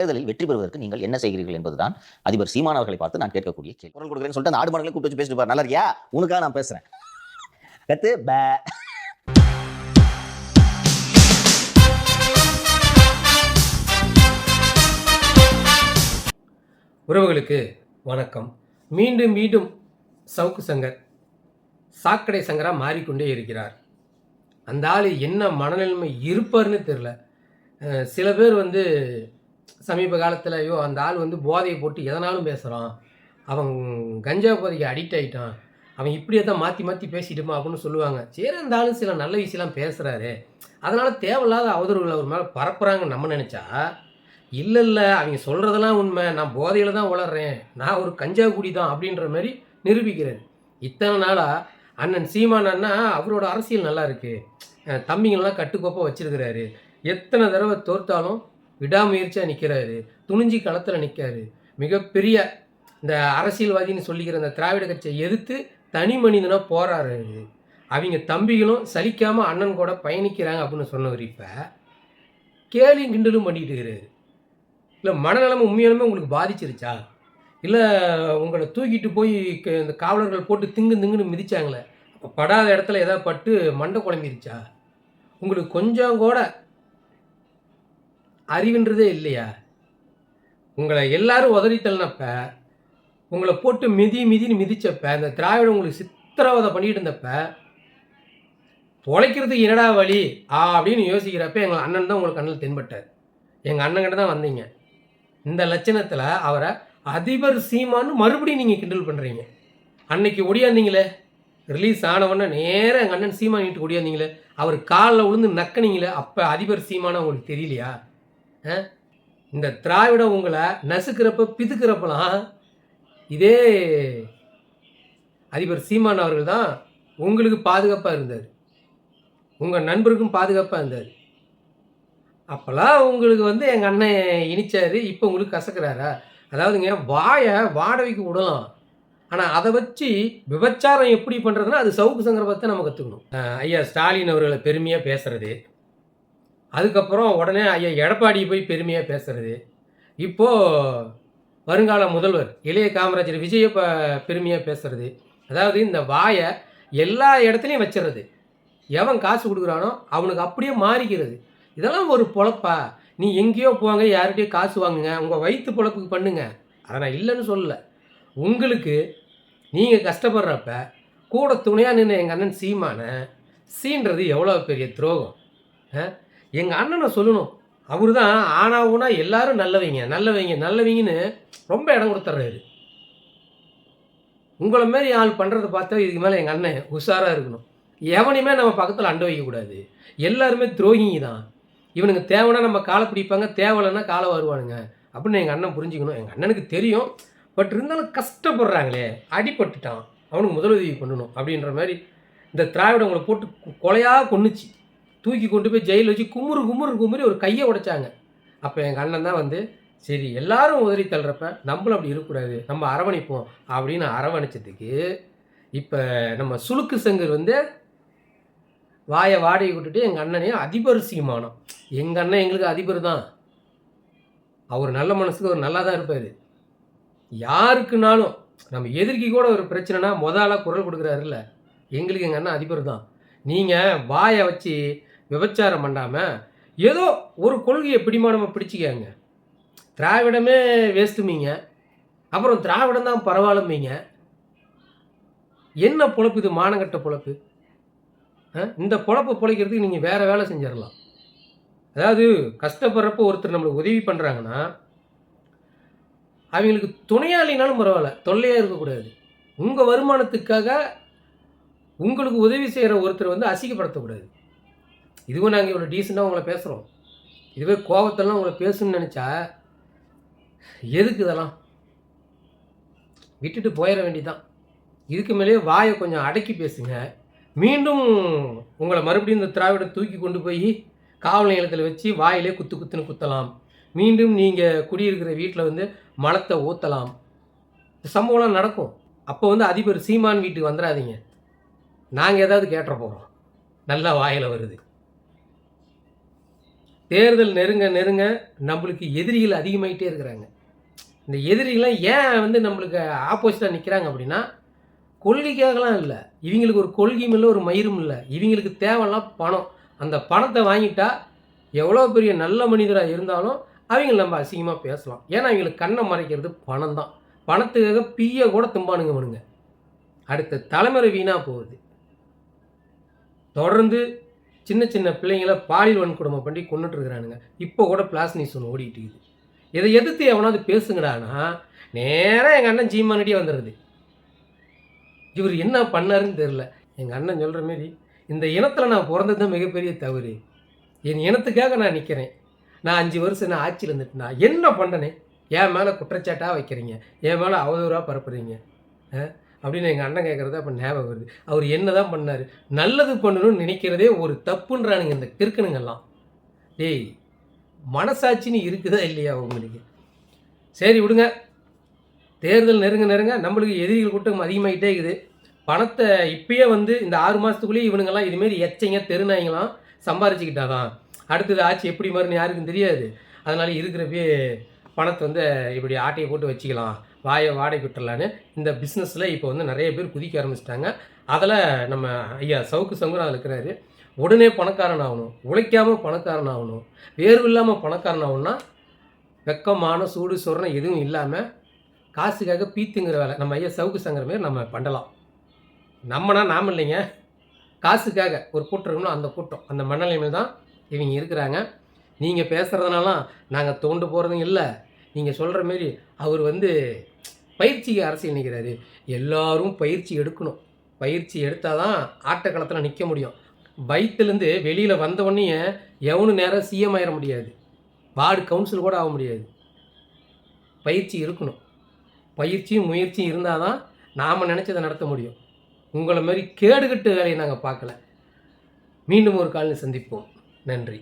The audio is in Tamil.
தேர்தலில் வெற்றி பெறுவதற்கு நீங்கள் என்ன செய்கிறீர்கள் என்பதுதான் அதிபர் சீமான் அவர்களை பார்த்து நான் கேட்கக்கூடிய கேள்வி. குரல் கொடுக்குறேன்னு சொல்லிட்டு அந்த ஆடு மாடுகளை கூப்பிட்டு வச்சு பேசிட்டு பாரு, நல்லா இருக்கியா, உனக்காக நான் பேசுறேன். கத்து பே. உறவுகளுக்கு வணக்கம். மீண்டும் மீண்டும் சவுக்கு சங்கர் சாக்கடை சங்கரா மாறிக்கொண்டே இருக்கிறார். அந்த ஆள் என்ன மனநிலைமை இருப்பார்னு தெரில. சில பேர் சமீப காலத்தில் ஐயோ அந்த ஆள் போதையை போட்டு எதனாலும் பேசுகிறான், அவன் கஞ்சா போதைக்கு அடிக்ட் ஆகிட்டான், அவன் இப்படியே தான் மாற்றி மாற்றி பேசிட்டுமா அப்படின்னு சொல்லுவாங்க. சரி, அந்த ஆள் சில நல்ல விஷயம்லாம் பேசுகிறாரு, அதனால் தேவையில்லாத அவதூறுகளை அவர் மேலே பரப்புகிறாங்கன்னு நம்ம நினச்சா, இல்லை அவங்க சொல்கிறதெல்லாம் உண்மை, நான் போதையில் தான் வளர்றேன், நான் ஒரு கஞ்சா குடி தான் அப்படின்ற மாதிரி நிரூபிக்கிறார். இத்தனை நாளாக அண்ணன் சீமான் அண்ணா அவரோட அரசியல் நல்லா இருக்குது, தம்பிங்கள்லாம் கட்டுக்கோப்பாக வச்சுருக்கிறாரு, எத்தனை தடவை தோற்றாலும் விடாமுயற்சியாக நிற்கிறாரு, துணிஞ்சி களத்தில் நிற்காரு, மிகப்பெரிய இந்த அரசியல்வாதின்னு சொல்லிக்கிற இந்த திராவிட கட்சியை எதிர்த்து தனி மனிதனாக போராடுறாரு. அவங்க தம்பிகளும் சலிக்காமல் அண்ணன் கூட பயணிக்கிறாங்க அப்படின்னு சொன்னவர் இப்போ கேலியும் கிண்டலும் பண்ணிட்டு இருக்கிறாரு. இல்லை மனநலமை உண்மையாலுமே உங்களுக்கு பாதிச்சிருச்சா, இல்லை உங்களை தூக்கிட்டு போய் இந்த காவலர்கள் போட்டு திங்குன்னு மிதிச்சாங்களே, அப்போ படாத இடத்துல ஏதாவது பட்டு மண்டை குழம்பிருச்சா? உங்களுக்கு கொஞ்சம் கூட அறிவுன்றதே இல்லையா? உங்களை எல்லாரும் உதறித்தல்னப்ப, உங்களை போட்டு மிதின்னு மிதிச்சப்ப, இந்த திராவிடம் உங்களுக்கு சித்திரவதை பண்ணிட்டு இருந்தப்ப, பொழைக்கிறதுக்கு என்னடா வழி அப்படின்னு யோசிக்கிறப்ப எங்கள் அண்ணன் தான் உங்களுக்கு கண்ணில் தென்பட்டார். எங்கள் அண்ணன்கிட்ட தான் வந்தீங்க. இந்த லட்சணத்தில் அவரை அதிபர் சீமான்னு மறுபடியும் நீங்கள் கிண்டல் பண்ணுறீங்க. அன்னைக்கு ஒடியாந்தீங்களே, ரிலீஸ் ஆனவொன்னே நேராக எங்கள் அண்ணன் சீமான் வீட்டுக்கு ஒடியாந்தீங்களே, அவர் காலில் விழுந்து நக்கினீங்களே, அப்போ அதிபர் சீமானா உங்களுக்கு தெரியலையா? இந்த திராவிடம் உங்களை நசுக்கிறப்ப பிதுக்கிறப்பலாம் இதே அதிபர் சீமான் அவர்கள் தான் உங்களுக்கு பாதுகாப்பாக இருந்தார், உங்கள் நண்பருக்கும் பாதுகாப்பாக இருந்தார். அப்போல்லாம் உங்களுக்கு எங்கள் அண்ணன் இனிச்சார், இப்போ உங்களுக்கு கசக்கிறாரா? அதாவதுங்க, வாயை வாடகைக்கு விடலாம், ஆனால் அதை வச்சு விபச்சாரம் எப்படி பண்ணுறதுன்னா அது சவுக்கு சங்கரை பார்த்து நம்ம கற்றுக்கணும். ஐயா ஸ்டாலின் அவர்களை பெருமையாக பேசுகிறது, அதுக்கப்புறம் உடனே ஐயா எடப்பாடி போய் பெருமையாக பேசுகிறது, இப்போது வருங்கால முதல்வர் இளைய காமராஜர் விஜயை பெருமையாக பேசுகிறது. அதாவது இந்த வாயை எல்லா இடத்துலையும் வச்சுறது, எவன் காசு கொடுக்குறானோ அவனுக்கு அப்படியே மாறிக்கிறது. இதெல்லாம் ஒரு பொழப்பா? நீ எங்கேயோ போங்க, யார்கிட்டயோ காசு வாங்குங்க, உங்கள் வயிற்று பொழப்புக்கு பண்ணுங்க, அதை நான் இல்லைன்னு சொல்லலை. உங்களுக்கு நீங்கள் கஷ்டப்படுறப்ப கூட துணையாக நின்று எங்கள் அண்ணன் சீமானை சீன்றது எவ்வளோ பெரிய துரோகம். எங்கள் அண்ணனை சொல்லணும், அவர் தான் ஆனா ஊனா எல்லாரும் நல்லவங்கன்னு ரொம்ப இடம் கொடுத்துட்றாரு. உங்களை மாரி ஆள் பண்ணுறதை பார்த்தா இதுக்கு மேலே எங்கள் அண்ணன் உஷாராக இருக்கணும். எவனையுமே நம்ம பக்கத்தில் அண்டை வைக்கக்கூடாது, எல்லாருமே துரோகிங்க தான். இவனுங்க தேவைன்னா நம்ம காலை பிடிப்பாங்க, தேவையில்லைன்னா காலை வருவானுங்க அப்படின்னு எங்கள் அண்ணன் புரிஞ்சுக்கணும். எங்கள் அண்ணனுக்கு தெரியும், பட் இருந்தாலும் கஷ்டப்படுறாங்களே, அடிபட்டுட்டான், அவனுக்கு முதலுதவி பண்ணணும் அப்படின்ற மாதிரி இந்த திராவிடம் உங்களை போட்டு கொலையாக கொன்னுச்சு, தூக்கி கொண்டு போய் ஜெயிலில் வச்சு குமுறு ஒரு கையை உடைச்சாங்க. அப்போ எங்கள் அண்ணன் தான் சரி எல்லாரும் உதறி தள்ளுறப்ப நம்மளும் அப்படி இருக்கக்கூடாது, நம்ம அரவணைப்போம் அப்படின்னு அரவணைச்சதுக்கு இப்போ நம்ம சுளுக்கு சங்கர் வாயை வாடகை விட்டுட்டு எங்கள் அண்ணனே அதிபர் சீமானம். எங்கள் அண்ணன் எங்களுக்கு அதிபர் தான், அவர் நல்ல மனசுக்கு அவர் நல்லா தான் இருப்பார். யாருக்குனாலும் நம்ம எதிர்க்கு கூட ஒரு பிரச்சனைனா முதலாக குரல் கொடுக்குறாருல்ல, எங்களுக்கு எங்கள் அண்ணன் அதிபர் தான். நீங்கள் வாயை வச்சு விபச்சாரம் பண்ணாமல் ஏதோ ஒரு கொள்கையை பிடிமானமாக பிடிச்சிக்காங்க. திராவிடமே வேஸ்ட்டுமீங்க, அப்புறம் திராவிடம் தான் பரவாயில்லமீங்க. என்ன பொழப்பு இது? மானங்கட்ட பொழப்பு. இந்த பொழப்பை பொழைக்கிறதுக்கு நீங்கள் வேறு வேலை செஞ்சிடலாம். அதாவது கஷ்டப்படுறப்போ ஒருத்தர் நம்மளுக்கு உதவி பண்ணுறாங்கன்னா அவங்களுக்கு துணையாளினாலும் பரவாயில்ல, தொல்லையாக இருக்கக்கூடாது. உங்கள் வருமானத்துக்காக உங்களுக்கு உதவி செய்கிற ஒருத்தர் அசிங்கப்படுத்தக்கூடாது. இதுவும் நாங்கள் இவ்வளோ டீசெண்டாக உங்களை பேசுகிறோம், இதுவே கோபத்தெல்லாம் உங்களை பேசணும்னு நினச்சா எதுக்கு இதெல்லாம் விட்டுட்டு போயிட வேண்டியதான். இதுக்கு மேலேயே வாயை கொஞ்சம் அடக்கி பேசுங்க. மீண்டும் உங்களை மறுபடியும் இந்த திராவிடம் தூக்கி கொண்டு போய் காவல் நிலையத்தில் வச்சு வாயிலே குத்துன்னு குத்தலாம். மீண்டும் நீங்கள் குடியிருக்கிற வீட்டில் மலத்தை ஊற்றலாம். சம்பவம்லாம் நடக்கும். அப்போ அதிபர் சீமான் வீட்டுக்கு வந்துடாதீங்க, நாங்கள் ஏதாவது கேட்டுற போகிறோம். நல்லா வாயில் வருது. தேர்தல் நெருங்க நெருங்க நம்மளுக்கு எதிரிகள் அதிகமாயிட்டே இருக்கிறாங்க. இந்த எதிரிகள்லாம் ஏன் வந்து நம்மளுக்கு ஆப்போசிட்டாக நிற்கிறாங்க அப்படின்னா, கொள்கைக்காகலாம் இல்லை. இவங்களுக்கு ஒரு கொள்கையும் இல்லை, ஒரு மயிரும் இல்லை. இவங்களுக்கு தேவைலாம் பணம். அந்த பணத்தை வாங்கிட்டா எவ்வளோ பெரிய நல்ல மனிதராக இருந்தாலும் அவங்கள நம்ம அசிங்கமாக பேசலாம். ஏன்னா அவங்களுக்கு கண்ணை மறைக்கிறது பணம் தான். பணத்துக்காக பீய கூட திம்பானுங்க இவனுங்க. அடுத்த தலைமுறை வீணாக போகுது. தொடர்ந்து சின்ன சின்ன பிள்ளைங்கள பாலியல் வன்கொடுமை பண்ணி கொன்னுட்டு இருக்கிறானுங்க. இப்போ கூட பிளாஸ் நியூஸ் ஒன்று ஓடிட்டு இருக்குது. இதை எதிர்த்து எவனாவது பேசுங்கடானா நேராக எங்கள் அண்ணன் சீமானடியே வந்துடுது. இவர் என்ன பண்ணாருன்னு தெரில. எங்கள் அண்ணன் சொல்கிற மாரி இந்த இனத்தில் நான் பிறந்தது தான் மிகப்பெரிய தவறு. என் இனத்துக்காக நான் நிற்கிறேன். நான் 5 வருஷம் நான் ஆட்சியில் இருந்துட்டு நான் என்ன பண்ணனே? என் மேலே குற்றச்சாட்டாக வைக்கிறீங்க, என் மேலே அவதூறாக பரப்புறீங்க அப்படின்னு எங்கள் அண்ணன் கேட்குறது அப்போ ஞாபகம் வருது. அவர் என்ன தான் பண்ணார்? நல்லது பண்ணணும்னு நினைக்கிறதே ஒரு தப்புன்றானுங்க இந்த கிறுக்கனுங்கெல்லாம். டேய், மனசாட்சின்னு இருக்குதா இல்லையா உங்களுக்கு? சரி விடுங்க. தேர்தல் நெருங்க நெருங்க நம்மளுக்கு எதிரிகள் கூட்டம் அதிகமாகிட்டே இருக்குது. பணத்தை இப்பயே வந்து இந்த 6 மாதத்துக்குள்ளேயே இவனுங்கெல்லாம் இதுமாரி எச்சைங்க தெருநாய்ங்களாம் சம்பாரிச்சுக்கிட்டாதான் அடுத்தது ஆட்சி எப்படி மாறுன்னு யாருக்கும் தெரியாது. அதனால் இருக்கிறப்பே பணத்தை வந்து இப்படி ஆட்டையை போட்டு வச்சுக்கலாம், வாடகை விட்டுறலான்னு இந்த பிஸ்னஸில் இப்போ வந்து நிறைய பேர் குதிக்க ஆரம்பிச்சிட்டாங்க. அதில் நம்ம ஐயா சவுக்கு சங்கரும் அதில் இருக்கிறாரு. உடனே பணக்காரன் ஆகணும், உழைக்காமல் பணக்காரன் ஆகணும், வேர்வு இல்லாமல் பணக்காரன் ஆகணும்னா வெக்கமான சூடு சொரணை எதுவும் இல்லாமல் காசுக்காக பீத்துங்கிற வேலை நம்ம ஐயா சவுக்கு சங்கர மாரி நம்ம பண்ணலாம். நம்மனா நாம் இல்லைங்க, காசுக்காக ஒரு கூட்டம் இருக்கணும். அந்த கூட்டம் அந்த மனநிலைமையில் தான் இவங்க இருக்கிறாங்க. நீங்கள் பேசுகிறதுனாலாம் நாங்கள் தோண்டு போகிறதும் இல்லை. நீங்கள் சொல்கிற மாரி அவர் வந்து பயிற்சிக்கு அரசியல் நிற்கிறாரு. எல்லாரும் பயிற்சி எடுக்கணும். பயிற்சி எடுத்தால் தான் ஆட்டக்களத்தில் நிற்க முடியும். வயிற்றுலேருந்து வெளியில் வந்தவொடனே எவனும் நேரம் சிஎம் ஆயிட முடியாது, வார்டு கவுன்சில் கூட ஆக முடியாது. பயிற்சி இருக்கணும். பயிற்சியும் முயற்சியும் இருந்தால் தான் நாம் நினச்சதை நடத்த முடியும். உங்களை மாதிரி கேடுகட்டு வேலையை நாங்கள் பார்க்கல. மீண்டும் ஒரு காலில் சந்திப்போம். நன்றி.